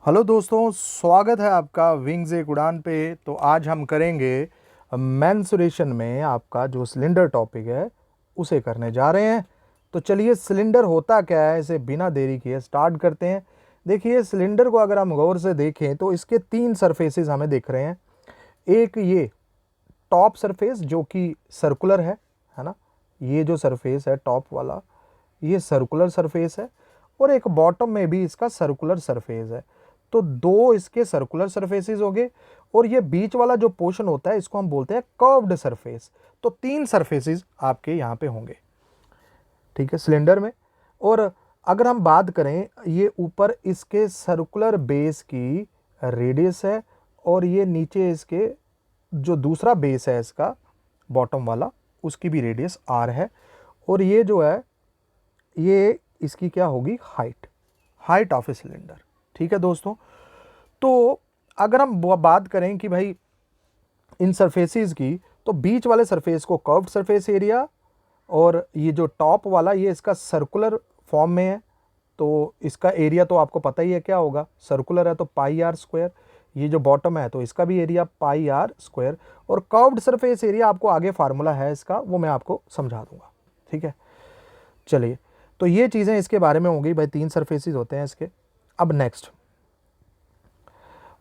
Hello दोस्तों, स्वागत है आपका विंग्स एक उड़ान पे। तो आज हम करेंगे मेंसुरेशन में आपका जो सिलेंडर टॉपिक है उसे करने जा रहे हैं। तो चलिए, सिलेंडर होता क्या है इसे बिना देरी किए स्टार्ट करते हैं। देखिए, सिलेंडर को अगर हम गौर से देखें तो इसके तीन सरफेसेस हमें दिख रहे हैं। एक ये टॉप सरफेस जो कि सर्कुलर है ना। ये जो सरफेस है टॉप वाला, ये सर्कुलर सरफेस है। और एक बॉटम में भी इसका सर्कुलर सरफेस है। तो दो इसके सर्कुलर सरफेसेस हो गए। और ये बीच वाला जो पोर्शन होता है इसको हम बोलते हैं कर्व्ड सरफेस। तो तीन सरफेसेस आपके यहाँ पे होंगे, ठीक है, सिलेंडर में। और अगर हम बात करें, ये ऊपर इसके सर्कुलर बेस की रेडियस है और ये नीचे इसके जो दूसरा बेस है इसका बॉटम वाला, उसकी भी रेडियस आर है। और ये जो है ये इसकी क्या होगी, हाइट ऑफ ए सिलेंडर। ठीक है दोस्तों। तो अगर हम बात करें कि भाई इन सरफेसेस की, तो बीच वाले सरफेस को कर्व्ड सरफेस एरिया, और ये जो टॉप वाला ये इसका सर्कुलर फॉर्म में है। तो इसका एरिया तो आपको पता ही है क्या होगा, सर्कुलर है तो पाई आर स्क्वायर। ये जो बॉटम है तो इसका भी एरिया पाई आर स्क्वायर। और कर्व्ड सरफेस एरिया आपको आगे फार्मूला है इसका, वो मैं आपको समझा दूंगा। ठीक है, चलिए। तो ये चीज़ें इसके बारे में होंगी भाई, तीन सरफेसेस होते हैं इसके। अब नेक्स्ट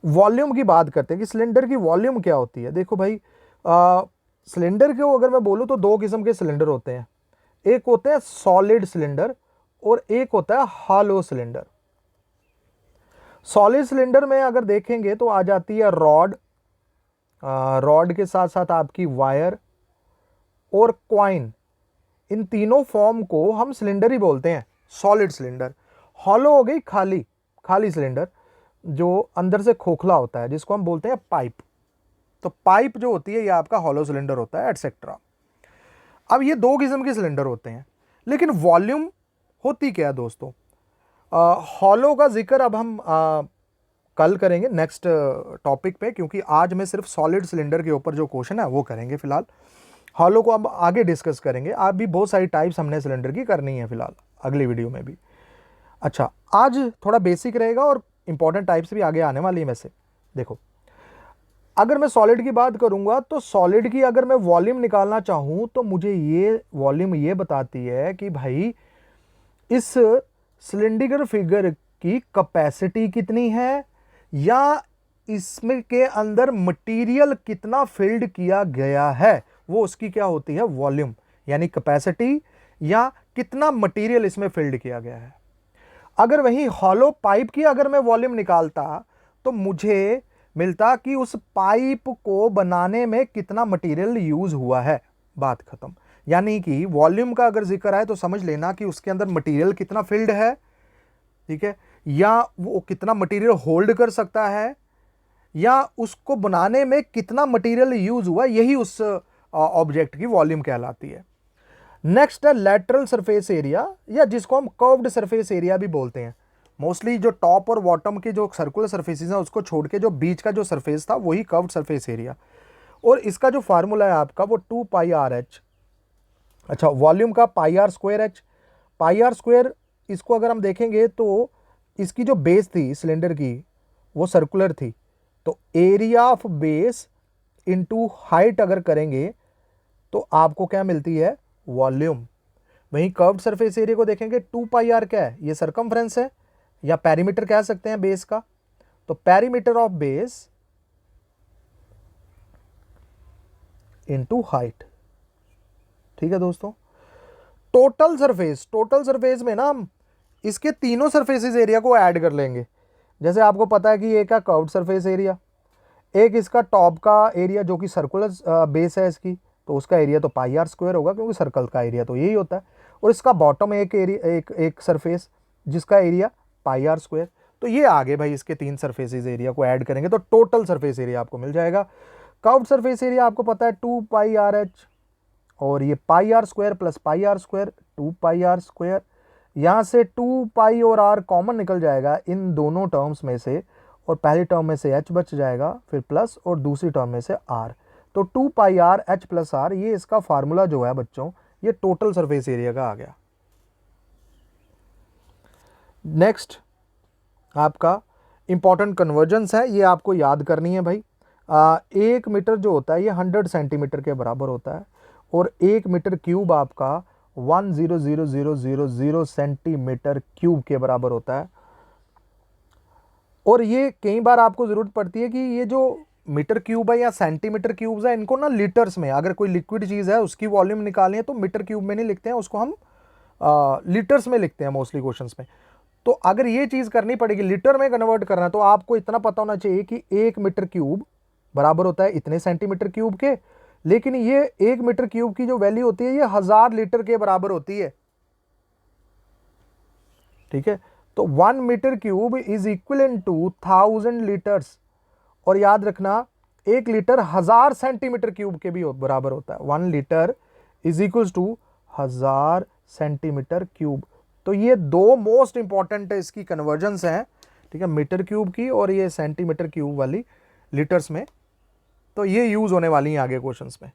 वॉल्यूम की बात करते हैं कि सिलेंडर की वॉल्यूम क्या होती है। देखो भाई, सिलेंडर को अगर मैं बोलूँ तो दो किस्म के सिलेंडर होते हैं। एक होते हैं सॉलिड सिलेंडर और एक होता है हॉलो सिलेंडर। सॉलिड सिलेंडर में अगर देखेंगे तो आ जाती है रॉड के साथ साथ आपकी वायर और क्वाइन। इन तीनों फॉर्म को हम सिलेंडर ही बोलते हैं, सॉलिड सिलेंडर। हॉलो हो गई खाली खाली सिलेंडर, जो अंदर से खोखला होता है, जिसको हम बोलते हैं पाइप। तो पाइप जो होती है ये आपका हॉलो सिलेंडर होता है, एटसेट्रा। अब ये दो किस्म के सिलेंडर होते हैं, लेकिन वॉल्यूम होती क्या है दोस्तों। हॉलो का जिक्र अब हम कल करेंगे नेक्स्ट टॉपिक पे, क्योंकि आज मैं सिर्फ सॉलिड सिलेंडर के ऊपर जो क्वेश्चन है वो करेंगे फिलहाल। हॉलो को हम आगे डिस्कस करेंगे। आप भी बहुत सारी टाइप्स हमने सिलेंडर की करनी है फिलहाल अगली वीडियो में भी। अच्छा, आज थोड़ा बेसिक रहेगा और इंपॉर्टेंट टाइप्स भी आगे आने वाली है। वैसे देखो, अगर मैं सॉलिड की बात करूंगा तो सॉलिड की अगर मैं वॉल्यूम निकालना चाहूं तो मुझे ये वॉल्यूम ये बताती है कि भाई इस सिलेंडर फिगर की कैपेसिटी कितनी है, या इसमें के अंदर मटेरियल कितना फिल्ड किया गया है, वो उसकी क्या होती है, वॉल्यूम। यानी कैपेसिटी या कितना मटेरियल इसमें फिल्ड किया गया है। अगर वही हॉलो पाइप की अगर मैं वॉल्यूम निकालता तो मुझे मिलता कि उस पाइप को बनाने में कितना मटेरियल यूज हुआ है। बात खत्म। यानी कि वॉल्यूम का अगर जिक्र है तो समझ लेना कि उसके अंदर मटेरियल कितना फिल्ड है, ठीक है, या वो कितना मटेरियल होल्ड कर सकता है, या उसको बनाने में कितना मटेरियल यूज हुआ, यही उस ऑब्जेक्ट की वॉल्यूम कहलाती है। नेक्स्ट है लेटरल सरफेस एरिया, या जिसको हम कर्व्ड सरफेस एरिया भी बोलते हैं। मोस्टली जो टॉप और बॉटम के जो सर्कुलर सरफेसेस हैं उसको छोड़ के जो बीच का जो सरफेस था वही कर्व्ड सरफेस एरिया। और इसका जो फार्मूला है आपका वो 2πr/h। अच्छा, वॉल्यूम का πr²h। πr², इसको अगर हम देखेंगे तो इसकी जो बेस थी सिलेंडर की वो सर्कुलर थी। तो area of base into height अगर करेंगे तो आपको क्या मिलती है, वॉल्यूम। वहीं कर्व्ड सरफेस एरिया को देखेंगे 2πr क्या है, ये सरकमफ्रेंस है या पेरीमीटर कह सकते हैं बेस का। तो perimeter of base into height. ठीक है दोस्तों। टोटल सरफेस में ना हम इसके तीनों सरफेसेस एरिया को ऐड कर लेंगे। जैसे आपको पता है कि एक है कर्व्ड सरफेस एरिया, एक इसका टॉप का एरिया जो कि सर्कुलर बेस है इसकी, तो उसका एरिया तो πr² होगा क्योंकि सर्कल का एरिया तो यही होता है। और इसका बॉटम एक एरिया एक सरफेस जिसका एरिया πr²। तो ये आगे भाई इसके तीन सरफेसेस एरिया को ऐड करेंगे तो टोटल सरफेस एरिया आपको मिल जाएगा। कर्व्ड सरफेस एरिया आपको पता है 2πr/h, और ये πr² प्लस πr², 2πr²। यहाँ से 2π और r कॉमन निकल जाएगा इन दोनों टर्म्स में से, और पहली टर्म में से h बच जाएगा, फिर प्लस, और दूसरी टर्म में से r। तो 2πr/h प्लस r, ये इसका फार्मूला जो है बच्चों, ये टोटल सरफेस एरिया का आ गया। नेक्स्ट आपका इंपॉर्टेंट कन्वर्जन्स है, ये आपको याद करनी है भाई। 1 मीटर जो होता है ये 100 सेंटीमीटर के बराबर होता है, और 1 मीटर क्यूब आपका 1,000,000 सेंटीमीटर क्यूब के बराबर होता है। और ये कई बार आपको ज़रूरत पड़ती है कि ये जो मीटर क्यूब है या सेंटीमीटर क्यूब्स है, इनको ना लीटर्स में, अगर कोई लिक्विड चीज़ है उसकी वॉल्यूम निकालनी है तो मीटर क्यूब में नहीं लिखते हैं, उसको हम लीटर्स में लिखते हैं मोस्टली क्वेश्चंस में। तो अगर ये चीज़ करनी पड़ेगी, लीटर में कन्वर्ट करना है, तो आपको इतना पता होना चाहिए कि 1 मीटर क्यूब बराबर होता है इतने सेंटीमीटर क्यूब के। लेकिन ये 1 मीटर क्यूब की जो वैल्यू होती है ये 1000 लीटर के बराबर होती है, ठीक है। तो 1 metre cube is equivalent to 1000 litres. और याद रखना 1 लीटर 1000 सेंटीमीटर क्यूब के भी बराबर होता है। 1 litre is equal to 1000 centimetre cube. तो ये दो मोस्ट इंपॉर्टेंट इसकी कन्वर्जन्स हैं, ठीक है, मीटर क्यूब की और ये सेंटीमीटर क्यूब वाली लीटर्स में। तो ये यूज होने वाली हैं आगे क्वेश्चंस में।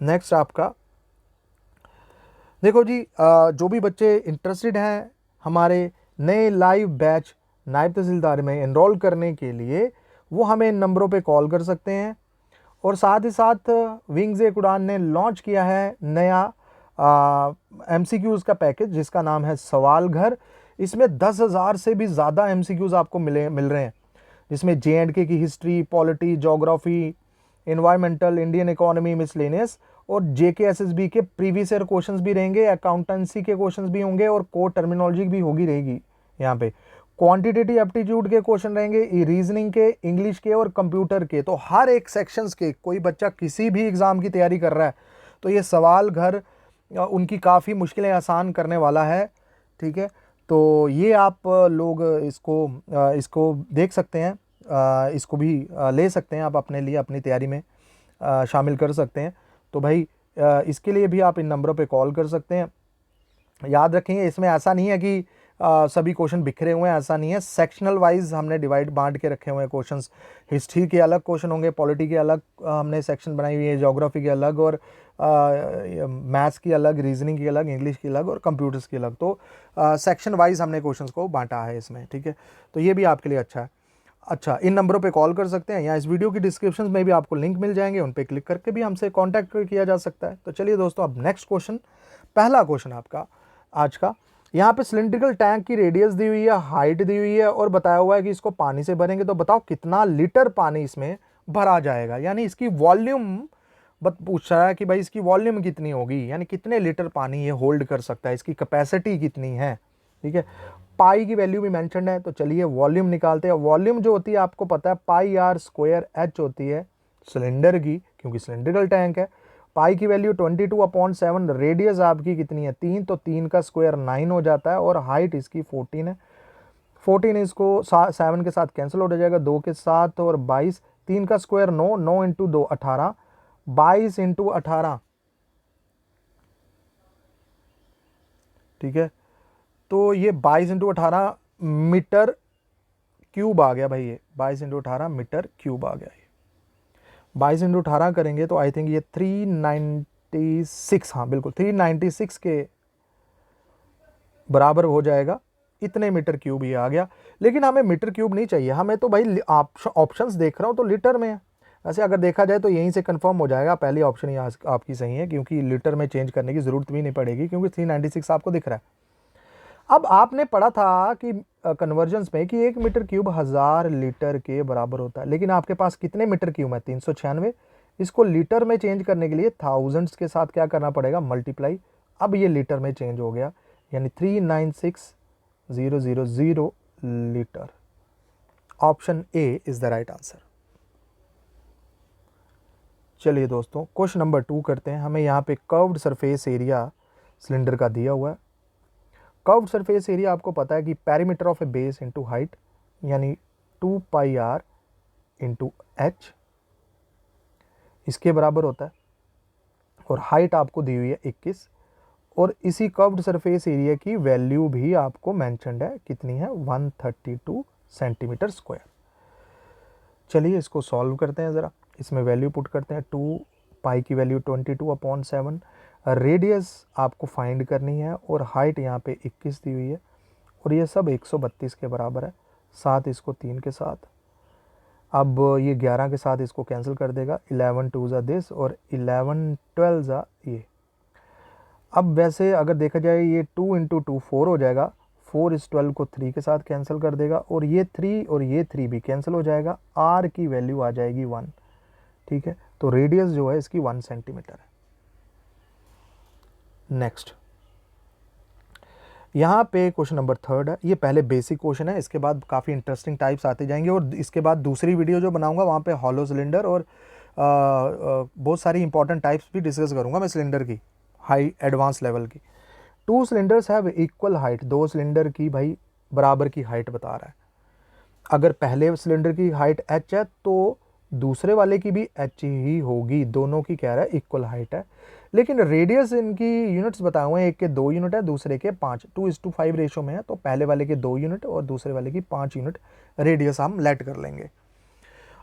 नेक्स्ट आपका देखो जी, जो भी बच्चे इंटरेस्टेड हैं हमारे नए लाइव बैच नायब तहसीलदार में एनरोल करने के लिए, वो हमें इन नंबरों पे कॉल कर सकते हैं। और साथ ही साथ विंग्स एक उड़ान ने लॉन्च किया है नया MCQs का पैकेज जिसका नाम है सवाल घर। इसमें 10,000 से भी ज़्यादा MCQs आपको मिल रहे हैं, जिसमें J&K की history, polity, geography, environmental, Indian economy, miscellaneous, और JKSSB के प्रीवियस ईयर क्वेश्चंस भी रहेंगे, अकाउंटेंसी के क्वेश्चंस भी होंगे, और कोर टर्मिनोलॉजी भी होगी रहेगी यहाँ पे। क्वांटिटेटिव एप्टीट्यूड के क्वेश्चन रहेंगे, रीजनिंग के, इंग्लिश के और कंप्यूटर के। तो हर एक सेक्शंस के, कोई बच्चा किसी भी एग्ज़ाम की तैयारी कर रहा है तो ये सवाल घर उनकी काफ़ी मुश्किलें आसान करने वाला है, ठीक है। तो ये आप लोग इसको देख सकते हैं, इसको भी ले सकते हैं आप अपने लिए, अपनी तैयारी में शामिल कर सकते हैं। तो भाई इसके लिए भी आप इन नंबरों पे कॉल कर सकते हैं। याद रखेंगे इसमें ऐसा नहीं है कि सभी क्वेश्चन बिखरे हुए हैं, ऐसा नहीं है। सेक्शनल वाइज हमने बांट के रखे हुए हैं क्वेश्चंस। हिस्ट्री के अलग क्वेश्चन होंगे, पॉलिटी के अलग हमने सेक्शन बनाई हुई है, ज्योग्राफी के अलग, और मैथ्स की अलग, रीजनिंग की अलग, इंग्लिश की अलग और कंप्यूटर्स की अलग। तो सेक्शन वाइज हमने क्वेश्चंस को बांटा है इसमें, ठीक है। तो ये भी आपके लिए अच्छा है। अच्छा, इन नंबरों पे कॉल कर सकते हैं, या इस वीडियो की डिस्क्रिप्शन में भी आपको लिंक मिल जाएंगे, उन पे क्लिक करके भी हमसे कांटेक्ट किया जा सकता है। तो चलिए दोस्तों, अब नेक्स्ट क्वेश्चन, पहला क्वेश्चन आपका आज का। यहाँ पे सिलिंड्रिकल टैंक की रेडियस दी हुई है, हाइट दी हुई है, और बताया हुआ है कि इसको पानी से भरेंगे, तो बताओ कितना लीटर पानी इसमें भरा जाएगा। यानी इसकी वॉल्यूम पूछ रहा है कि भाई इसकी वॉल्यूम कितनी होगी, यानी कितने लीटर पानी ये होल्ड कर सकता है, इसकी कैपेसिटी कितनी है, ठीक है। पाई की वैल्यू भी मेंशन है, तो चलिए वॉल्यूम निकालते हैं। वॉल्यूम जो होती है आपको पता है πr² होती है सिलेंडर की, क्योंकि सिलिंड्रिकल टैंक है। पाई की वैल्यू 22/7, रेडियस आपकी कितनी है 3, तो 3 का स्क्वायर 9 हो जाता है, और हाइट इसकी 14 है। 14 इसको 7 के साथ कैंसिल हो जाएगा, 2 के साथ, और 22, 3 का स्क्वायर 9, 9 × 2 18, 22 × 18, ठीक है। तो ये 22 × 18 मीटर क्यूब आ गया भाई, ये 22 × 18 मीटर क्यूब आ गया। ये 22 × 18 करेंगे तो आई थिंक ये 396, हाँ बिल्कुल 396 के बराबर हो जाएगा। इतने मीटर क्यूब ये आ गया। लेकिन हमें मीटर क्यूब नहीं चाहिए, हमें तो भाई ऑप्शंस देख रहा हूँ तो लीटर में है। वैसे अगर देखा जाए तो यहीं से कंफर्म हो जाएगा, पहली ऑप्शन यहाँ आपकी सही है, क्योंकि लीटर में चेंज करने की ज़रूरत भी नहीं पड़ेगी, क्योंकि 396 आपको दिख रहा है। अब आपने पढ़ा था कि कन्वर्जन्स में कि 1 मीटर क्यूब 1000 लीटर के बराबर होता है, लेकिन आपके पास कितने मीटर क्यूब है 396। इसको लीटर में चेंज करने के लिए थाउजेंड्स के साथ क्या करना पड़ेगा, मल्टीप्लाई। अब ये लीटर में चेंज हो गया, यानी 396,000 litre. Option A is the right answer. चलिए दोस्तों, क्वेश्चन नंबर 2 करते हैं। हमें यहाँ पे कर्व्ड सरफेस एरिया सिलेंडर का दिया हुआ है। कर्व्ड सरफेस एरिया आपको पता है कि perimeter of A base into height, यानी 2πr × h इसके बराबर होता है, और हाइट आपको दी हुई है 21, और इसी कर्व्ड सरफेस एरिया की वैल्यू भी आपको मेंशन्ड है, कितनी है 132 सेंटीमीटर स्क्वायर। चलिए इसको सॉल्व करते हैं ज़रा, इसमें वैल्यू पुट करते हैं। 2 पाई की वैल्यू 22/7, रेडियस आपको फाइंड करनी है, और हाइट यहाँ पे 21 दी हुई है, और ये सब 132 के बराबर है। 7 इसको 3 के साथ, अब ये 11 के साथ इसको कैंसिल कर देगा, 11 2 ज़ा दिस और 11 12 ज़ा ये। अब वैसे अगर देखा जाए ये 2 इंटू 2 4 हो जाएगा, 4 इस 12 को 3 के साथ कैंसिल कर देगा और ये 3 और ये 3 भी कैंसिल हो जाएगा, आर की वैल्यू आ जाएगी 1। ठीक है, तो रेडियस जो है इसकी 1 सेंटीमीटर है। नेक्स्ट, यहाँ पे क्वेश्चन नंबर 3 है, ये पहले बेसिक क्वेश्चन है, इसके बाद काफ़ी इंटरेस्टिंग टाइप्स आते जाएंगे और इसके बाद दूसरी वीडियो जो बनाऊंगा वहाँ पे हॉलो सिलेंडर और बहुत सारी इंपॉर्टेंट टाइप्स भी डिस्कस करूँगा मैं सिलेंडर की, हाई एडवांस लेवल की। 2 cylinders have equal height, 2 cylinder की भाई बराबर की हाइट बता रहा है। अगर पहले सिलेंडर की हाइट h है तो दूसरे वाले की भी h ही होगी, दोनों की कह रहा है इक्वल हाइट है। लेकिन रेडियस इनकी यूनिट्स बताए हुए हैं, एक के 2 यूनिट है, दूसरे के 5, 2:5 रेशो में है, तो पहले वाले के 2 यूनिट और दूसरे वाले की 5 यूनिट रेडियस हम लेट कर लेंगे।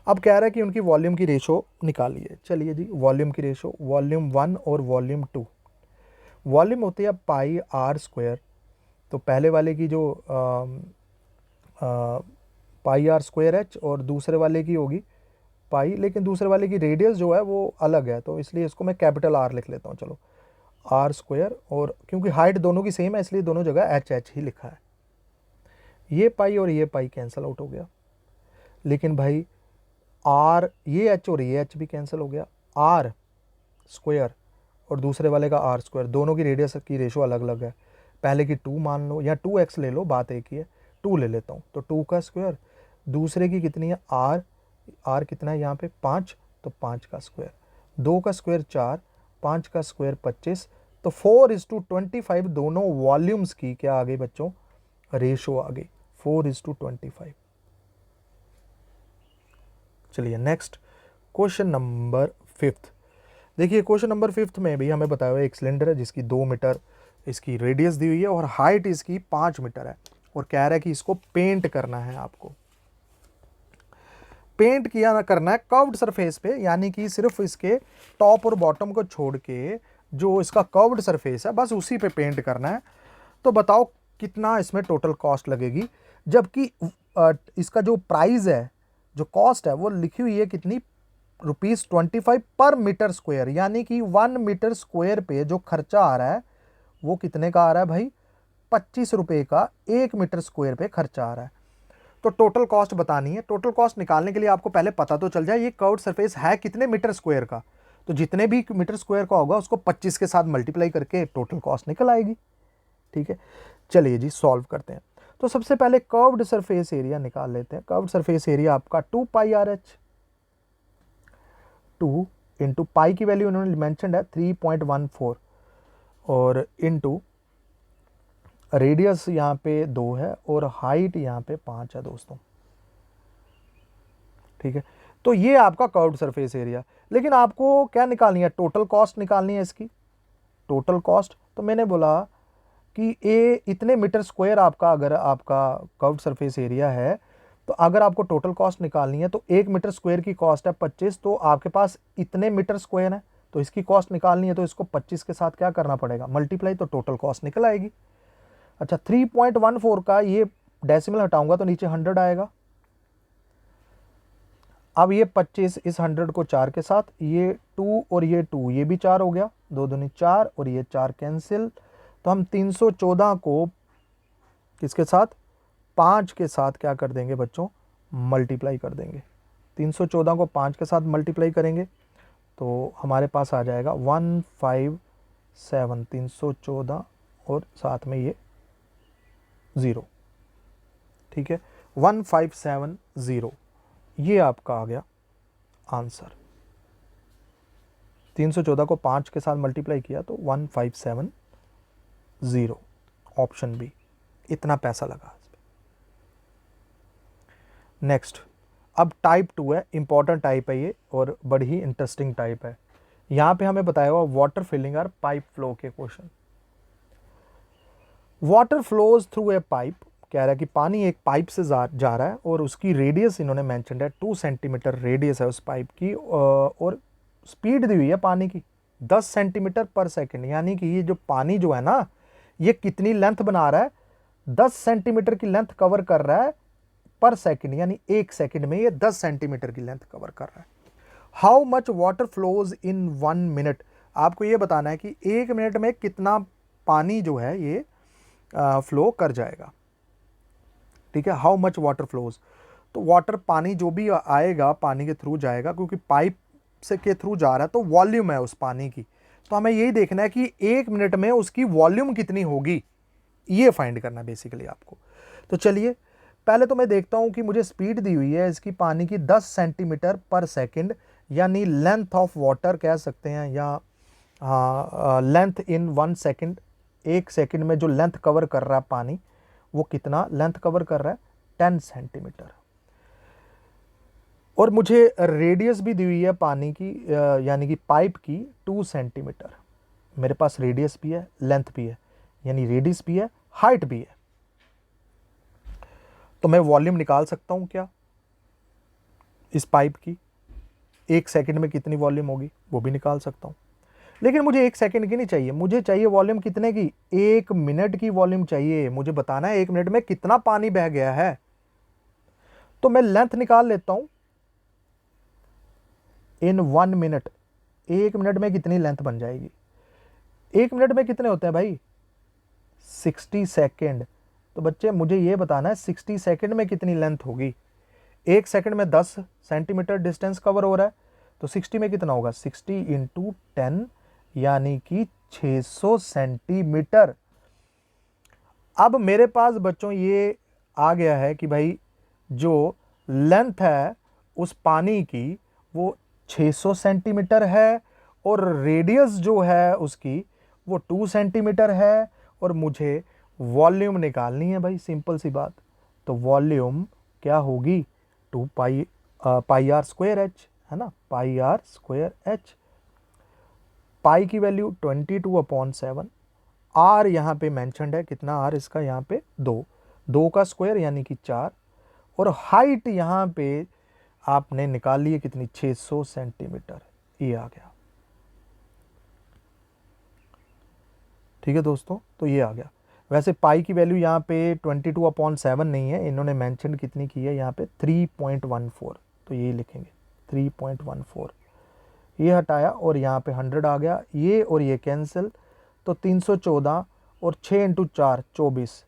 अब कह रहा है कि उनकी वॉल्यूम की रेशो निकालिए। चलिए जी, वॉल्यूम की रेशो, वॉल्यूम 1 और वॉल्यूम 2, वॉल्यूम होती है पाई आर स्क्वायर, तो पहले वाले की जो पाई आर स्क्वायर एच और दूसरे वाले की होगी पाई, लेकिन दूसरे वाले की रेडियस जो है वो अलग है, तो इसलिए इसको मैं कैपिटल आर लिख लेता हूँ। चलो आर स्क्वायर, और क्योंकि हाइट दोनों की सेम है इसलिए दोनों जगह एच एच ही लिखा है। ये पाई और ये पाई कैंसिल आउट हो गया, लेकिन भाई आर, ये एच और ये एच भी कैंसिल हो गया, आर स्क्वायर और दूसरे वाले का आर स्क्वायर, दोनों की रेडियस की रेशो अलग अलग है। पहले की 2 मान लो या 2x ले लो, बात एक ही है, 2 ले लेता हूँ, तो 2 का स्क्वायर, दूसरे की कितनी है आर, आर कितना है यहाँ पे 5, तो 5 का स्क्वायर, 2 का स्क्वायर 4, 5 का स्क्वायर 25, तो 4:25 दोनों वॉल्यूम्स की क्या आ गई बच्चों, रेशो आ गई 4:25। चलिए नेक्स्ट, क्वेश्चन नंबर 5। देखिए क्वेश्चन नंबर 5 में भी हमें बताया हुआ एक सिलेंडर है जिसकी 2 मीटर इसकी रेडियस दी हुई है और हाइट इसकी 5 मीटर है, और कह रहा है कि इसको पेंट करना है आपको। पेंट किया ना करना है कर्व्ड सरफेस पे, यानी कि सिर्फ इसके टॉप और बॉटम को छोड़ के जो इसका कर्व्ड सरफेस है बस उसी पे पेंट करना है। तो बताओ कितना इसमें टोटल कॉस्ट लगेगी, जबकि इसका जो प्राइस है, जो कॉस्ट है वो लिखी हुई है कितनी, ₹25 पर मीटर स्क्वायर, यानी कि 1 मीटर स्क्वायर पे जो खर्चा आ रहा है वो कितने का आ रहा है भाई, ₹25 का 1 मीटर स्क्वायर पे खर्चा आ रहा है। तो टोटल कॉस्ट बतानी है। टोटल कॉस्ट निकालने के लिए आपको पहले पता तो चल जाए ये कर्व्ड सरफेस है कितने मीटर स्क्वायर का, तो जितने भी मीटर स्क्वायर का होगा उसको 25 के साथ मल्टीप्लाई करके टोटल कॉस्ट निकल आएगी। ठीक है, चलिए जी सॉल्व करते हैं। तो सबसे पहले कर्व्ड सरफेस एरिया निकाल लेते हैं। कर्व्ड सरफेस एरिया आपका 2πRh, 2 इंटू पाई की वैल्यू उन्होंने मेंशन है 3.14 और इंटू रेडियस यहाँ पे 2 है और हाइट यहाँ पे 5 है दोस्तों। ठीक है, तो ये आपका कर्व्ड सरफेस एरिया। लेकिन आपको क्या निकालनी है, टोटल कॉस्ट निकालनी है इसकी। टोटल कॉस्ट तो मैंने बोला कि ये इतने मीटर स्क्वायर आपका, अगर आपका कर्व्ड सरफेस एरिया है तो अगर आपको टोटल कॉस्ट निकालनी है तो 1 मीटर स्क्वायर की कॉस्ट है 25, तो आपके पास इतने मीटर स्क्वायर है तो इसकी कॉस्ट निकालनी है, तो इसको 25 के साथ क्या करना पड़ेगा, मल्टीप्लाई, तो टोटल कॉस्ट निकल आएगी। अच्छा 3.14 का ये डेसिमल हटाऊंगा तो नीचे 100 आएगा। अब ये 25 इस 100 को 4 के साथ, ये 2 और ये 2, ये भी 4 हो गया, 2 दूनी 4 और ये 4 कैंसिल, तो हम 314 को किसके साथ, 5 के साथ क्या कर देंगे बच्चों, मल्टीप्लाई कर देंगे। 314 को 5 के साथ मल्टीप्लाई करेंगे तो हमारे पास आ जाएगा 157, 314 और साथ में ये 0। ठीक है, 1570, ये आपका आ गया आंसर। 314 को 5 के साथ मल्टीप्लाई किया तो 1570, ऑप्शन बी, इतना पैसा लगा। नेक्स्ट, अब टाइप 2 है, इंपॉर्टेंट टाइप है ये और बड़ी ही इंटरेस्टिंग टाइप है। यहाँ पे हमें बताया हुआ वाटर फिलिंग और पाइप फ्लो के question. Water flows through a pipe, कह रहा है कि पानी एक पाइप से जा रहा है और उसकी रेडियस इन्होंने मेंशन है 2 सेंटीमीटर रेडियस है उस पाइप की, और स्पीड दी हुई है पानी की 10 सेंटीमीटर पर सेकेंड, यानी कि ये जो पानी जो है ना ये कितनी लेंथ बना रहा है, 10 सेंटीमीटर की लेंथ कवर कर रहा है पर सेकंड, यानी 1 सेकंड में ये 10 सेंटीमीटर की लेंथ कवर कर रहा है। How much water flows in 1 minute, आपको ये बताना है कि 1 मिनट में कितना पानी जो है ये फ्लो कर जाएगा। ठीक है, हाउ मच वाटर फ्लोज, तो वाटर पानी जो भी आएगा पानी के थ्रू जाएगा, क्योंकि पाइप से के थ्रू जा रहा है तो वॉल्यूम है उस पानी की, तो हमें यही देखना है कि 1 मिनट में उसकी वॉल्यूम कितनी होगी, ये फाइंड करना है बेसिकली आपको। तो चलिए पहले तो मैं देखता हूं कि मुझे स्पीड दी हुई है इसकी पानी की 10 सेंटीमीटर पर सेकंड, यानी लेंथ ऑफ वाटर कह सकते हैं, या लेंथ इन 1 सेकंड, 1 सेकंड में जो लेंथ कवर कर रहा है पानी वो कितना लेंथ कवर कर रहा है, 10 सेंटीमीटर। और मुझे रेडियस भी दी हुई है पानी की, यानी कि पाइप की 2 सेंटीमीटर। मेरे पास रेडियस भी है, लेंथ भी है, यानी रेडियस भी है, हाइट भी है। तो मैं वॉल्यूम निकाल सकता हूं क्या इस पाइप की, 1 सेकंड में कितनी वॉल्यूम होगी वो भी निकाल सकता हूं। लेकिन मुझे 1 सेकंड की नहीं चाहिए, मुझे चाहिए वॉल्यूम कितने की, 1 मिनट की वॉल्यूम चाहिए। मुझे बताना है 1 मिनट में कितना पानी बह गया है। तो मैं लेंथ निकाल लेता हूं इन 1 मिनट, 1 मिनट में कितनी लेंथ बन जाएगी। 1 मिनट में कितने होते हैं भाई, 60 सेकेंड। तो बच्चे मुझे ये बताना है 60 सेकेंड में कितनी लेंथ होगी। 1 सेकेंड में 10 सेंटीमीटर डिस्टेंस कवर हो रहा है, तो 60 में कितना होगा, 60 इंटू 10 यानी कि 600 सेंटीमीटर। अब मेरे पास बच्चों ये आ गया है कि भाई जो लेंथ है उस पानी की वो 600 सेंटीमीटर है, और रेडियस जो है उसकी वो 2 सेंटीमीटर है, और मुझे वॉल्यूम निकालनी है भाई, सिंपल सी बात। तो वॉल्यूम क्या होगी, 2 पाई आर स्क्वायर एच, है ना, पाई आर स्क्वायर एच। पाई की वैल्यू 22/7, आर यहाँ पे मैंशनड है, कितना आर इसका यहाँ पे 2 का स्क्वायर यानी कि 4, और हाइट यहाँ पे आपने निकाल ली है कितनी, 600 सेंटीमीटर, ये आ गया। ठीक है दोस्तों, तो ये आ गया। वैसे पाई की वैल्यू यहाँ पे 22/7 नहीं है, इन्होंने मेंशन कितनी की है यहाँ पे 3.14, तो यही लिखेंगे 3.14। ये हटाया और यहाँ पे 100 आ गया, ये और ये कैंसिल, तो 314 और 6 इंटू 4 24।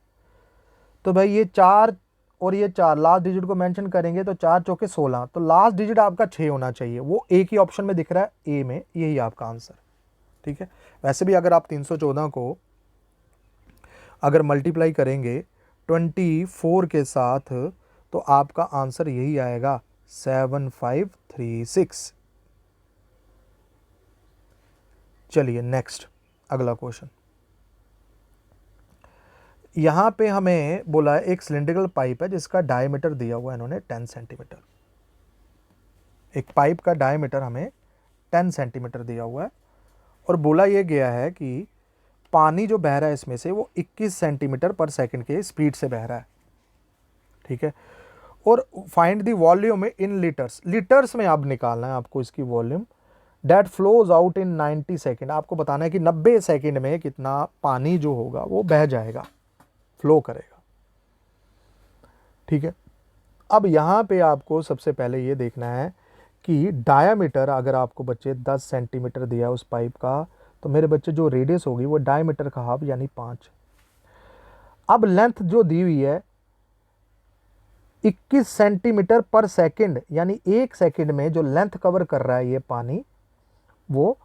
तो भाई ये 4 और ये 4 लास्ट डिजिट को मेंशन करेंगे तो 4 चौके 16, तो लास्ट डिजिट आपका 6 होना चाहिए, वो एक ही ऑप्शन में दिख रहा है, ए में, यही आपका आंसर। ठीक है, वैसे भी अगर आप 314 को अगर मल्टीप्लाई करेंगे 24 के साथ तो आपका आंसर यही आएगा 7536। चलिए नेक्स्ट, अगला क्वेश्चन। यहां पे हमें बोला है एक सिलिंड्रिकल पाइप है जिसका डायमीटर दिया हुआ है इन्होंने 10 सेंटीमीटर। एक पाइप का डायमीटर हमें 10 सेंटीमीटर दिया हुआ है, और बोला यह गया है कि पानी जो बह रहा है इसमें से वो 21 सेंटीमीटर पर सेकंड के स्पीड से बह रहा है। ठीक है, और find the volume in litres, litres में आप निकालना है आपको इसकी volume, that flows out in 90 second, आपको बताना है कि 90 सेकेंड में कितना पानी जो होगा वो बह जाएगा, फ्लो करेगा। ठीक है, अब यहाँ पे आपको सबसे पहले ये देखना है कि डायामीटर अगर आपको बच्चे 10 सेंटीमीटर दिया है उस पाइप का, तो मेरे बच्चे जो रेडियस होगी वो डायमीटर का हाफ यानी 5। अब लेंथ जो दी हुई है 21 सेंटीमीटर पर सेकंड, यानी 1 सेकंड में जो लेंथ कवर कर रहा है ये पानी वो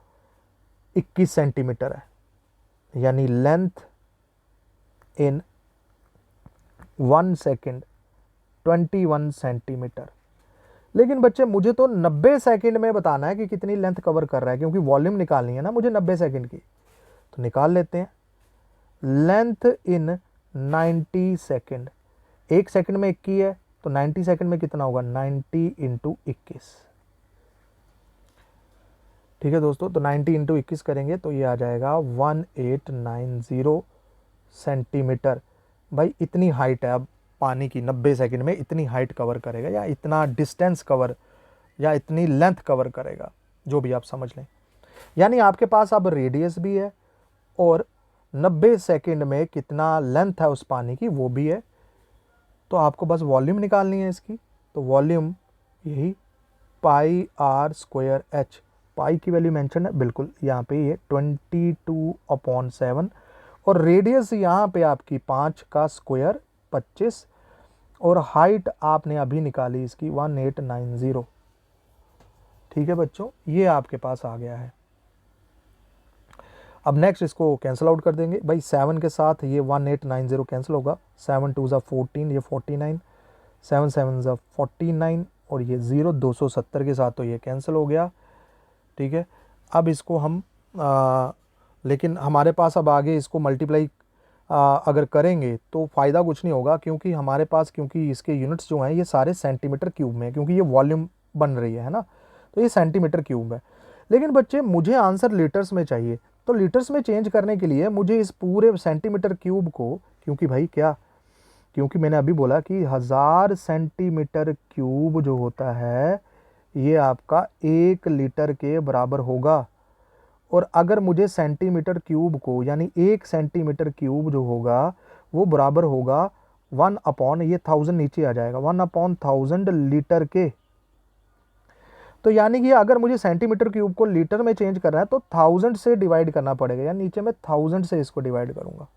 21 सेंटीमीटर है, यानी लेंथ इन 1 सेकंड 21 सेंटीमीटर। लेकिन बच्चे मुझे तो 90 सेकंड में बताना है कि कितनी लेंथ कवर कर रहा है, क्योंकि वॉल्यूम निकालनी है ना मुझे 90 सेकंड की। तो निकाल लेते हैं, लेंथ इन 90 सेकंड, 1 सेकंड में 21 है, तो 90 सेकंड में कितना होगा, 90 इंटू 21। ठीक है दोस्तों, तो 90 इंटू 21 करेंगे तो ये आ जाएगा 1890 सेंटीमीटर। भाई इतनी हाइट है अब पानी की, 90 सेकंड में इतनी हाइट कवर करेगा, या इतना डिस्टेंस कवर, या इतनी लेंथ कवर करेगा, जो भी आप समझ लें। यानी आपके पास अब रेडियस भी है और 90 सेकंड में कितना लेंथ है उस पानी की वो भी है। तो आपको बस वॉल्यूम निकालनी है इसकी। तो वॉल्यूम यही पाई आर स्क्वायर एच, पाई की वैल्यू मेंशन है बिल्कुल यहाँ पे, ये 22/7, और रेडियस यहाँ पे आपकी 5 का स्क्वायर 25, और हाइट आपने अभी निकाली इसकी 1890। ठीक है बच्चों, ये आपके पास आ गया है। अब नेक्स्ट इसको कैंसिल आउट कर देंगे भाई, 7 के साथ ये 1890 कैंसिल होगा, 7 2 14, ये 49, 7 7 49, और ये 0 270 के साथ तो ये कैंसिल हो गया। ठीक है, अब इसको हम लेकिन हमारे पास अब आगे इसको मल्टीप्लाई अगर करेंगे तो फ़ायदा कुछ नहीं होगा, क्योंकि हमारे पास, क्योंकि इसके यूनिट्स जो हैं ये सारे सेंटीमीटर क्यूब में है, क्योंकि ये वॉल्यूम बन रही है ना, तो ये सेंटीमीटर क्यूब है। लेकिन बच्चे मुझे आंसर लीटर्स में चाहिए, तो लीटर्स में चेंज करने के लिए मुझे इस पूरे सेंटीमीटर क्यूब को, क्योंकि भाई क्या, क्योंकि मैंने अभी बोला कि 1000 सेंटीमीटर क्यूब जो होता है ये आपका 1 लीटर के बराबर होगा। और अगर मुझे सेंटीमीटर क्यूब को, यानी 1 सेंटीमीटर क्यूब जो होगा वो बराबर होगा 1 अपॉन, ये 1000 नीचे आ जाएगा, 1/1000 लीटर के। तो यानी कि अगर मुझे सेंटीमीटर क्यूब को लीटर में चेंज करना है तो 1000 से डिवाइड करना पड़ेगा, या नीचे मैं 1000 से इसको डिवाइड करूंगा।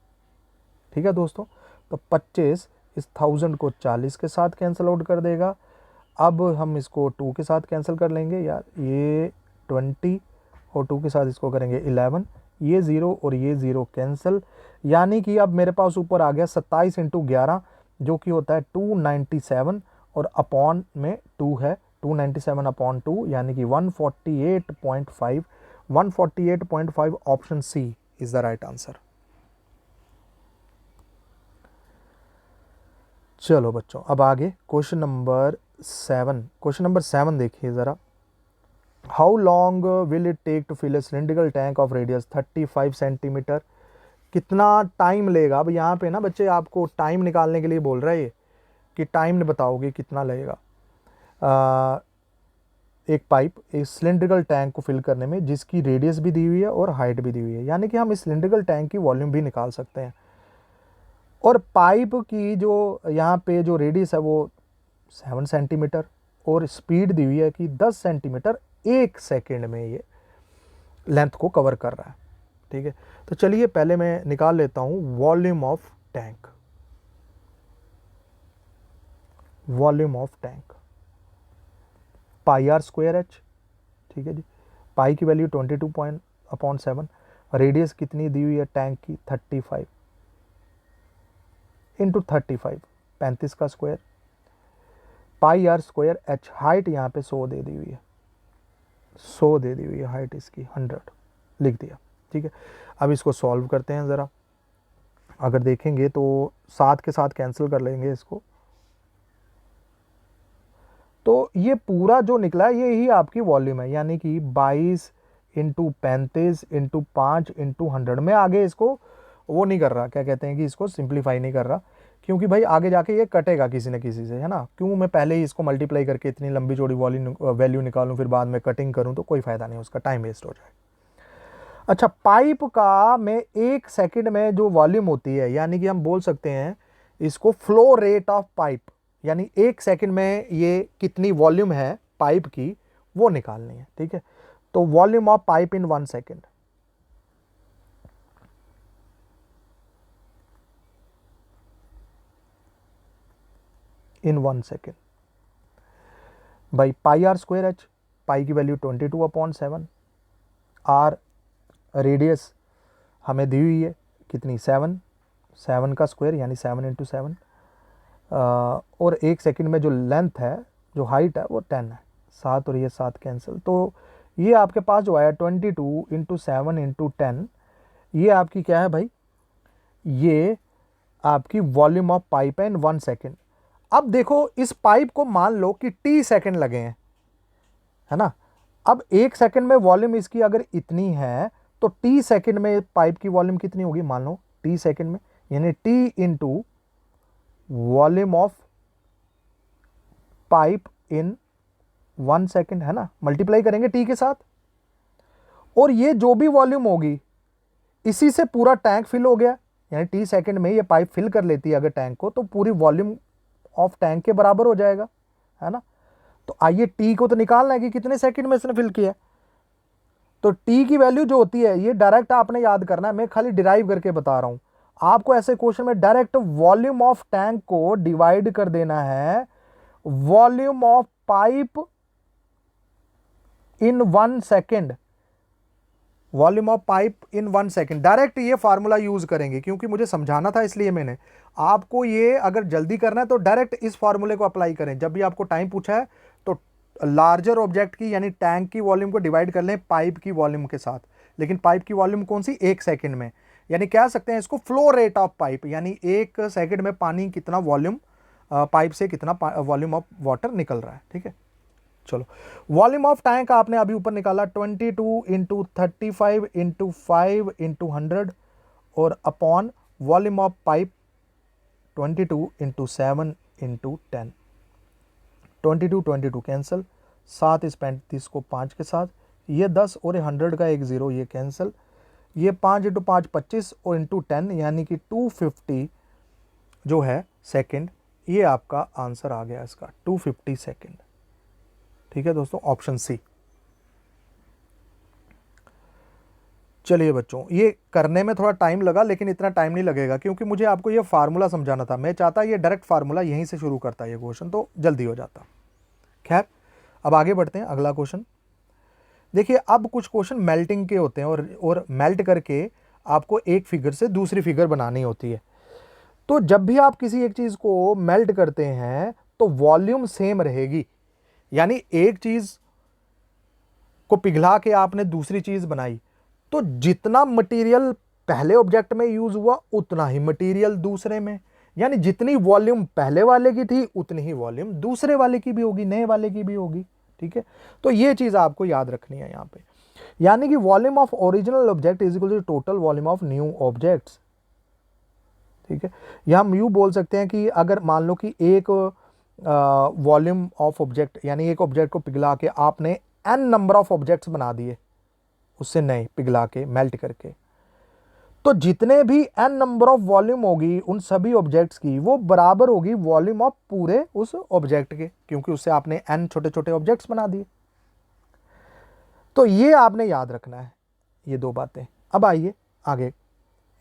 ठीक है दोस्तों, तो 25 इस 1000 को 40 के साथ कैंसिल आउट कर देगा। अब हम इसको 2 के साथ कैंसिल कर लेंगे यार, ये 20 और 2 के साथ इसको करेंगे 11, ये 0 और ये 0 कैंसिल, यानी कि अब मेरे पास ऊपर आ गया 27 × 11 जो कि होता है 297, और अपॉन में 2 है, 297/2 यानी कि 148.5, 148.5 option C is the right answer. चलो बच्चों, अब आगे क्वेश्चन नंबर 7। क्वेश्चन नंबर 7 देखिए ज़रा, how long will it take to fill a cylindrical tank of radius 35 centimetre. कितना टाइम लेगा। अब यहाँ पे ना बच्चे आपको टाइम निकालने के लिए बोल रहा है ये, कि टाइम बताओगे कितना लगेगा एक पाइप, एक सिलिंड्रिकल टैंक को फिल करने में, जिसकी रेडियस भी दी हुई है और हाइट भी दी हुई है, यानी कि हम इस सिलिंड्रिकल टैंक की वॉल्यूम भी निकाल सकते हैं। और पाइप की जो यहाँ पे जो रेडियस है वो 7 सेंटीमीटर, और स्पीड दी हुई है कि 10 सेंटीमीटर 1 सेकेंड में ये लेंथ को कवर कर रहा है। ठीक है, तो चलिए पहले मैं निकाल लेता हूँ volume of tank. Volume of tank pi r square h. ठीक है जी, पाई की वैल्यू 22/7, रेडियस कितनी दी हुई है टैंक की 35 × 35, 35 का square, pi r square h, height यहाँ पे 100 दे दी हुई है, 100 दे दी हुई है हाइट इसकी, 100 लिख दिया। ठीक है, अब इसको सॉल्व करते हैं ज़रा। अगर देखेंगे तो 7 के साथ कैंसिल कर लेंगे इसको, तो ये पूरा जो निकला ये ही आपकी वॉल्यूम है, यानी कि 22 × 35 × 5 × 100 में। आगे इसको वो नहीं कर रहा, क्या कहते हैं कि इसको सिंप्लीफाई नहीं कर रहा, क्योंकि भाई आगे जाके ये कटेगा किसी न किसी से, है ना। क्यों मैं पहले ही इसको मल्टीप्लाई करके इतनी लंबी चौड़ी वैल्यू निकालूं, फिर बाद में कटिंग करूं, तो कोई फ़ायदा नहीं, उसका टाइम वेस्ट हो जाए। अच्छा, पाइप का में 1 सेकंड में जो वॉल्यूम होती है, यानी कि हम बोल सकते हैं इसको फ्लो रेट ऑफ पाइप, यानी 1 सेकंड में ये कितनी वॉल्यूम है पाइप की वो निकालनी है। ठीक है, तो volume of pipe in 1 second, in 1 second by pi r square h, pi की वैल्यू 22/7, आर रेडियस हमें दी हुई है कितनी 7, 7 का स्क्वायर यानी 7 × 7, और 1 सेकंड में जो लेंथ है, जो हाइट है वो 10 है, 7 और ये 7 कैंसिल, तो ये आपके पास जो आया 22 × 7 × 10, ये आपकी क्या है भाई, ये आपकी वॉल्यूम ऑफ पाइप है इन 1 सेकेंड। अब देखो इस पाइप को मान लो कि t सेकंड लगे हैं, है ना। अब 1 सेकंड में वॉल्यूम इसकी अगर इतनी है तो t सेकंड में पाइप की वॉल्यूम कितनी होगी, मान लो t सेकंड में, यानी t × volume of pipe in 1 second, है ना। मल्टीप्लाई करेंगे t के साथ, और ये जो भी वॉल्यूम होगी इसी से पूरा टैंक फिल हो गया, यानी t सेकंड में ये पाइप फिल कर लेती है अगर टैंक को, तो पूरी वॉल्यूम ऑफ टैंक के बराबर हो जाएगा, है ना। तो आइए टी को तो निकालना है कि कितने सेकंड में इसने फिल किया है। तो टी की वैल्यू जो होती है ये डायरेक्ट आपने याद करना है, मैं खाली डिराइव करके बता रहा हूं आपको। ऐसे क्वेश्चन में डायरेक्ट वॉल्यूम ऑफ टैंक को डिवाइड कर देना है volume of pipe in 1 second, volume of pipe in 1 second. Direct ये फार्मूला यूज करेंगे क्योंकि मुझे समझाना था, इसलिए मैंने आपको ये अगर जल्दी करना है तो डायरेक्ट इस फार्मूले को अप्लाई करें। जब भी आपको टाइम पूछा है तो लार्जर ऑब्जेक्ट की यानी टैंक की वॉल्यूम को डिवाइड कर लें पाइप की वॉल्यूम के साथ। लेकिन पाइप की वॉल्यूम कौन सी, 1 सेकेंड में, यानी कह सकते हैं इसको फ्लो रेट ऑफ पाइप, यानी 1 सेकेंड में पानी कितना वॉल्यूम, पाइप से कितना वॉल्यूम ऑफ वाटर निकल रहा है। ठीक है, चलो वॉल्यूम ऑफ टैंक आपने अभी ऊपर निकाला 22 इंटू 35 इंटू 5 इंटू 100 और upon volume of pipe 22 into 7 into 10। 22 cancel, 7 इस 35 को 5 के साथ, ये 10 और 100 का एक 0 ये कैंसिल, ये 5 इंटू 5 25 और इंटू 10 यानी कि 250 जो है सेकंड, ये आपका आंसर आ गया इसका 250 सेकंड। ठीक है दोस्तों, ऑप्शन सी। चलिए बच्चों, ये करने में थोड़ा टाइम लगा लेकिन इतना टाइम नहीं लगेगा क्योंकि मुझे आपको ये फार्मूला समझाना था। मैं चाहता ये डायरेक्ट फार्मूला यहीं से शुरू करता ये क्वेश्चन तो जल्दी हो जाता। खैर अब आगे बढ़ते हैं, अगला क्वेश्चन देखिए। अब कुछ क्वेश्चन मेल्टिंग के होते हैं और मेल्ट करके आपको एक फिगर से दूसरी फिगर बनानी होती है। तो जब भी आप किसी एक चीज को मेल्ट करते हैं तो वॉल्यूम सेम रहेगी, यानी एक चीज को पिघला के आपने दूसरी चीज बनाई तो जितना मटेरियल पहले ऑब्जेक्ट में यूज हुआ उतना ही मटेरियल दूसरे में, यानी जितनी वॉल्यूम पहले वाले की थी उतनी ही वॉल्यूम दूसरे वाले की भी होगी, नए वाले की भी होगी। ठीक है, तो ये चीज आपको याद रखनी है यहां पे, यानी कि volume of original object is equal to total volume of new objects. ठीक है, या हम यूं बोल सकते हैं कि अगर मान लो कि एक वॉल्यूम ऑफ ऑब्जेक्ट यानी एक ऑब्जेक्ट को पिघला के आपने n नंबर ऑफ ऑब्जेक्ट्स बना दिए उससे नए पिघला के मेल्ट करके, तो जितने भी n नंबर ऑफ वॉल्यूम होगी उन सभी ऑब्जेक्ट्स की वो बराबर होगी वॉल्यूम ऑफ पूरे उस ऑब्जेक्ट के, क्योंकि उससे आपने n छोटे छोटे ऑब्जेक्ट्स बना दिए। तो ये आपने याद रखना है ये दो बातें। अब आइए आगे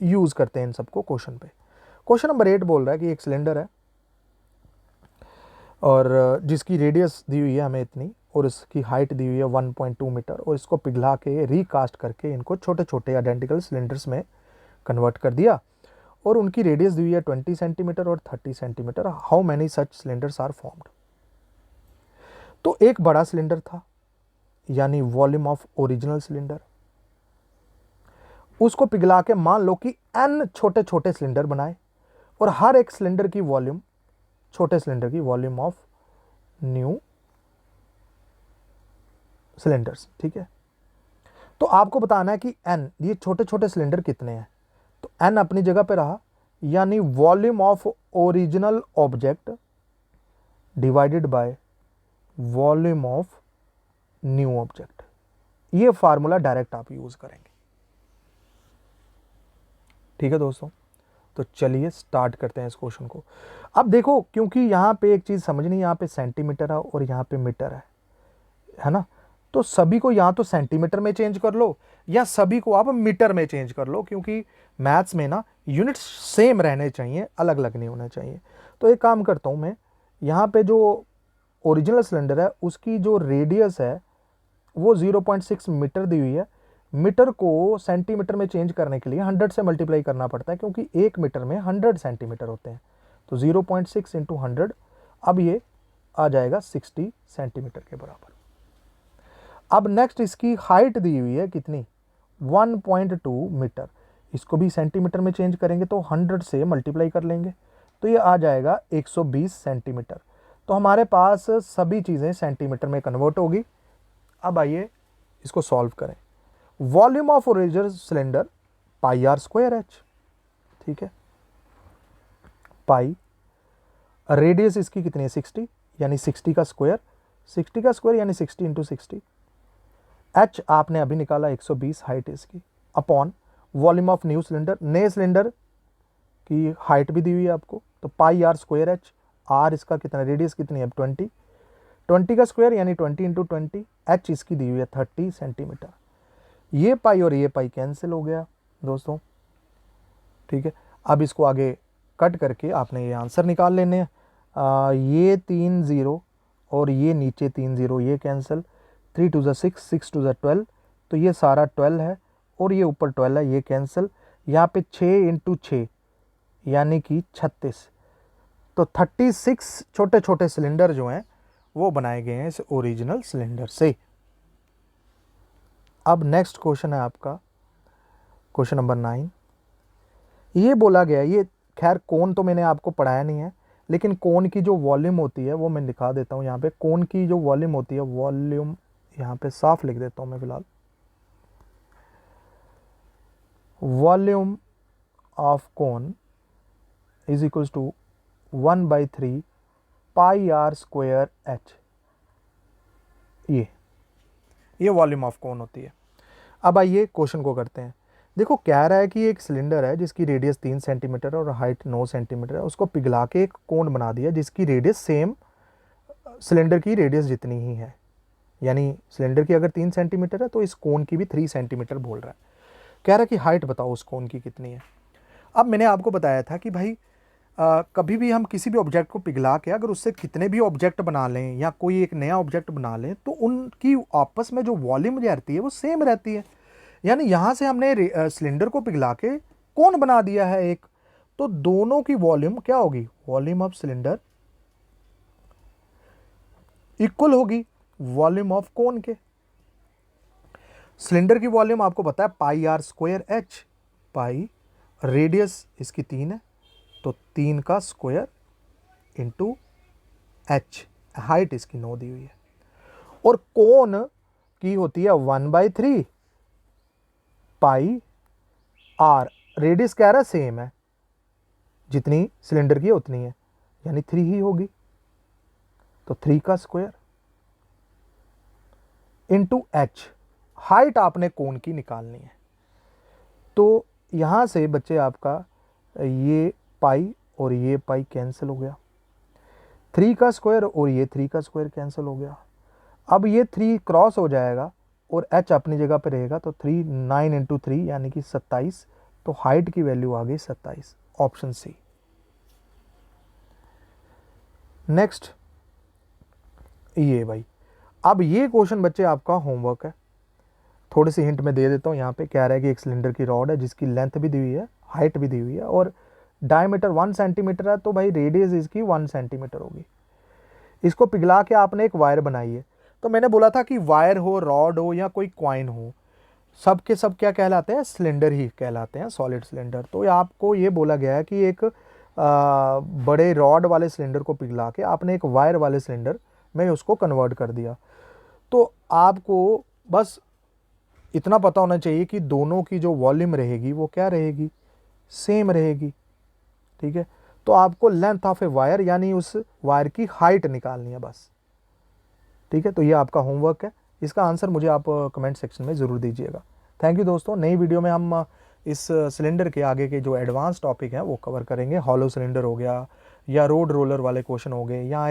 यूज करते हैं इन सबको क्वेश्चन पे। क्वेश्चन नंबर 8 बोल रहा है कि एक सिलेंडर है और जिसकी रेडियस दी हुई है हमें इतनी और इसकी हाइट दी हुई है 1.2 मीटर और इसको पिघला के रीकास्ट करके इनको छोटे छोटे आइडेंटिकल सिलेंडर्स में कन्वर्ट कर दिया और उनकी रेडियस दी हुई है 20 सेंटीमीटर और 30 centimetre. How many such cylinders are formed. तो एक बड़ा सिलेंडर था यानी वॉल्यूम ऑफ ओरिजिनल सिलेंडर, उसको पिघला के मान लो कि n छोटे छोटे सिलेंडर बनाए और हर एक सिलेंडर की वॉल्यूम, छोटे सिलेंडर की वॉल्यूम ऑफ न्यू सिलेंडर्स। ठीक है, तो आपको बताना है कि n ये छोटे छोटे सिलेंडर कितने हैं। तो n अपनी जगह पे रहा, यानी volume of original object divided by volume of new object. ये फार्मूला डायरेक्ट आप यूज करेंगे। ठीक है दोस्तों, तो चलिए स्टार्ट करते हैं इस क्वेश्चन को। अब देखो, क्योंकि यहां पे एक चीज समझनी, यहां पे सेंटीमीटर है और यहां पे मीटर है ना, तो सभी को या तो सेंटीमीटर में चेंज कर लो या सभी को आप मीटर में चेंज कर लो, क्योंकि मैथ्स में ना यूनिट्स सेम रहने चाहिए, अलग अलग नहीं होने चाहिए। तो एक काम करता हूं मैं, यहाँ पे जो ओरिजिनल सिलेंडर है उसकी जो रेडियस है वो 0.6 मीटर दी हुई है। मीटर को सेंटीमीटर में चेंज करने के लिए 100 से मल्टीप्लाई करना पड़ता है, क्योंकि एक मीटर में 100 सेंटीमीटर होते हैं। तो 0.6 इंटू 100, अब ये आ जाएगा 60 सेंटीमीटर के बराबर। अब नेक्स्ट इसकी हाइट दी हुई है कितनी, 1.2 मीटर। इसको भी सेंटीमीटर में चेंज करेंगे तो 100 से मल्टीप्लाई कर लेंगे तो ये आ जाएगा 120 सेंटीमीटर। तो हमारे पास सभी चीज़ें सेंटीमीटर में कन्वर्ट होगी। अब आइए इसको सॉल्व करें। Volume of original cylinder pi r square h. ठीक है, पाई, रेडियस इसकी कितनी है 60, यानी 60 का स्क्वायर, 60 का स्क्वायर यानी 60 इंटू 60। एच आपने अभी निकाला 120 हाइट इसकी, upon volume of new cylinder, नए सिलेंडर की हाइट भी दी हुई है आपको, तो पाई आर स्क्वायर एच आर इसका कितना, रेडियस कितनी है 20, 20 का स्क्वायर यानी 20 इंटू 20, एच इसकी दी हुई है 30 सेंटीमीटर। ये पाई और ये पाई कैंसिल हो गया दोस्तों, ठीक है। अब इसको आगे कट करके आपने ये आंसर निकाल लेने हैं। ये 3 0 और ये नीचे 3 0, ये कैंसिल, 3 2 6, 6 2 12, तो ये सारा 12 है और ये ऊपर 12 है, ये कैंसिल। यहाँ पे 6 इंटू 6 यानी कि 36, तो 36 छोटे छोटे सिलेंडर जो हैं वो बनाए गए हैं इस ओरिजिनल सिलेंडर से। अब नेक्स्ट क्वेश्चन है आपका क्वेश्चन नंबर 9। ये बोला गया, ये खैर कोन तो मैंने आपको पढ़ाया नहीं है, लेकिन कोन की जो वॉल्यूम होती है वो मैं दिखा देता हूँ यहाँ पे। कोन की जो वॉल्यूम होती है, वॉल्यूम यहाँ पे साफ लिख देता हूँ मैं फिलहाल, volume of cone is equals to 1/3 pi r square h. ये वॉल्यूम ऑफ कोन होती है। अब आइए क्वेश्चन को करते हैं। देखो कह रहा है कि एक सिलेंडर है जिसकी रेडियस 3 सेंटीमीटर और हाइट 9 सेंटीमीटर है, उसको पिघला के एक कोन बना दिया जिसकी रेडियस सेम सिलेंडर की रेडियस जितनी ही है, यानी सिलेंडर की अगर 3 सेंटीमीटर है तो इस कोन की भी 3 सेंटीमीटर बोल रहा है। कह रहा है कि हाइट बताओ उस कोन की कितनी है। अब मैंने आपको बताया था कि भाई कभी भी हम किसी भी ऑब्जेक्ट को पिघला के अगर उससे कितने भी ऑब्जेक्ट बना लें या कोई एक नया ऑब्जेक्ट बना लें तो उनकी आपस में जो वॉल्यूम रहती है वो सेम रहती है। यानी यहाँ से हमने सिलेंडर को पिघला के कोन बना दिया है एक, तो दोनों की वॉल्यूम क्या होगी, वॉल्यूम ऑफ सिलेंडर इक्वल होगी वॉल्यूम ऑफ कोन के। सिलेंडर की वॉल्यूम आपको पता है pi r square h, pi radius इसकी 3 है तो 3 का स्क्वायर इंटू एच, हाइट इसकी 9 दी हुई है, और कोन की होती है 1/3 पाई आर, रेडियस कह रहा है सेम है, जितनी सिलेंडर की उतनी है यानी 3 ही होगी, तो 3 का स्क्वायर इंटू एच, हाइट आपने कोन की निकालनी है। तो यहां से बच्चे आपका ये पाई और ये पाई कैंसिल हो गया, 3 का स्क्वायर और ये 3 का स्क्वायर कैंसिल हो गया। अब ये 3 क्रॉस हो जाएगा और h अपनी जगह पे रहेगा, तो 3 9 इंटू 3 यानी कि 27, तो हाइट की वैल्यू आ गई 27, ऑप्शन सी। नेक्स्ट ये भाई, अब ये क्वेश्चन बच्चे आपका होमवर्क है, थोड़ी सी हिंट में दे देता हूँ। यहाँ पे कह रहा है कि एक सिलेंडर की रॉड है जिसकी लेंथ भी दी हुई है, हाइट भी दी हुई है और डायमीटर 1 सेंटीमीटर है, तो भाई रेडियस इसकी 1 सेंटीमीटर होगी। इसको पिघला के आपने एक वायर बनाई है, तो मैंने बोला था कि वायर हो, रॉड हो या कोई क्वाइन हो, सब के सब क्या कहलाते हैं, सिलेंडर ही कहलाते हैं, सॉलिड सिलेंडर। तो आपको ये बोला गया है कि एक बड़े रॉड वाले सिलेंडर को पिघला के आपने एक वायर वाले सिलेंडर में उसको कन्वर्ट कर दिया। तो आपको बस इतना पता होना चाहिए कि दोनों की जो वॉल्यूम रहेगी वो क्या रहेगी, सेम रहेगी, ठीक है। तो आपको लेंथ ऑफ ए वायर यानी उस वायर की हाइट निकालनी है बस, ठीक है। तो ये आपका होमवर्क है, इसका आंसर मुझे आप कमेंट सेक्शन में ज़रूर दीजिएगा। थैंक यू दोस्तों। नई वीडियो में हम इस सिलेंडर के आगे के जो एडवांस टॉपिक हैं वो कवर करेंगे। हॉलो सिलेंडर हो गया या रोड रोलर वाले क्वेश्चन हो गए, या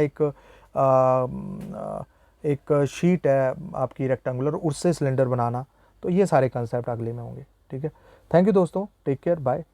एक शीट है आपकी रेक्टेंगुलर, उससे सिलेंडर बनाना, तो ये सारे कंसेप्ट अगले में होंगे, ठीक है। थैंक यू दोस्तों, टेक केयर, बाय।